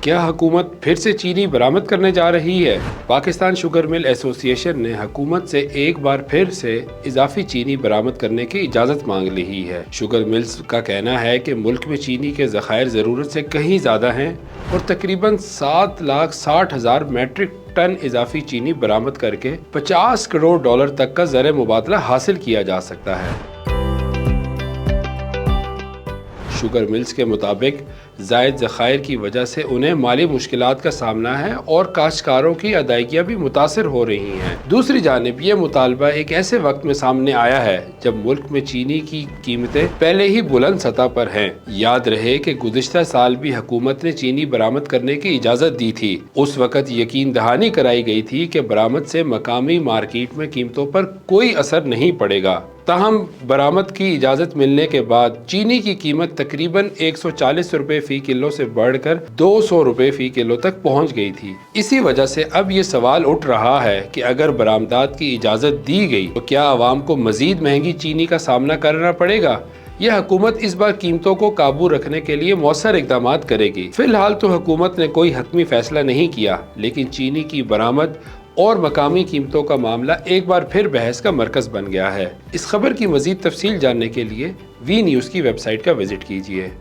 क्या हुकूमत फिर से चीनी बरामद करने जा रही है? पाकिस्तान शुगर मिल एसोसिएशन ने हुकूमत से एक बार फिर से इजाफी चीनी बरामद करने की इजाज़त मांग ली है। शुगर मिल्स का कहना है कि मुल्क में चीनी के ज़खायर ज़रूरत से कहीं ज़्यादा हैं और तकरीबन 7,60,000 मैट्रिक टन इजाफी चीनी बरामद करके 50 करोड़ डॉलर तक का ज़र मुबादला हासिल किया जा सकता है। शुगर मिल्स के मुताबिक ज़ायद ज़खायर की वजह से उन्हें माली मुश्किलात का सामना है और काश्तकारों की अदायगियाँ भी मुतासर हो रही हैं। दूसरी जानिब ये मुतालबा एक ऐसे वक्त में सामने आया है जब मुल्क में चीनी की कीमतें पहले ही बुलंद सतह पर हैं। याद रहे कि गुज़िश्ता साल भी हुकूमत ने चीनी बरामद करने की इजाज़त दी थी। उस वक़्त यकीन दहानी कराई गई थी कि बरामद से मकामी मार्केट में कीमतों पर कोई असर नहीं पड़ेगा। ताहम बरामद की इजाज़त मिलने के बाद चीनी की कीमत तकरीबन 140 रुपए फ़ी किलो से बढ़कर 200 रुपए फ़ी किलो तक पहुंच गई थी। इसी वजह से अब ये सवाल उठ रहा है कि अगर बरामदात की इजाज़त दी गई तो क्या आवाम को मज़ीद महंगी चीनी का सामना करना पड़ेगा? यह हुकूमत इस बार कीमतों को काबू रखने के लिए मौसर इक़दाम करेगी। फिलहाल तो हुकूमत ने कोई हतमी फैसला नहीं किया, लेकिन चीनी की बरामद और मकामी कीमतों का मामला एक बार फिर बहस का मरकज बन गया है। इस खबर की मज़ीद तफसील जानने के लिए वी न्यूज़ की वेबसाइट का विजिट कीजिए।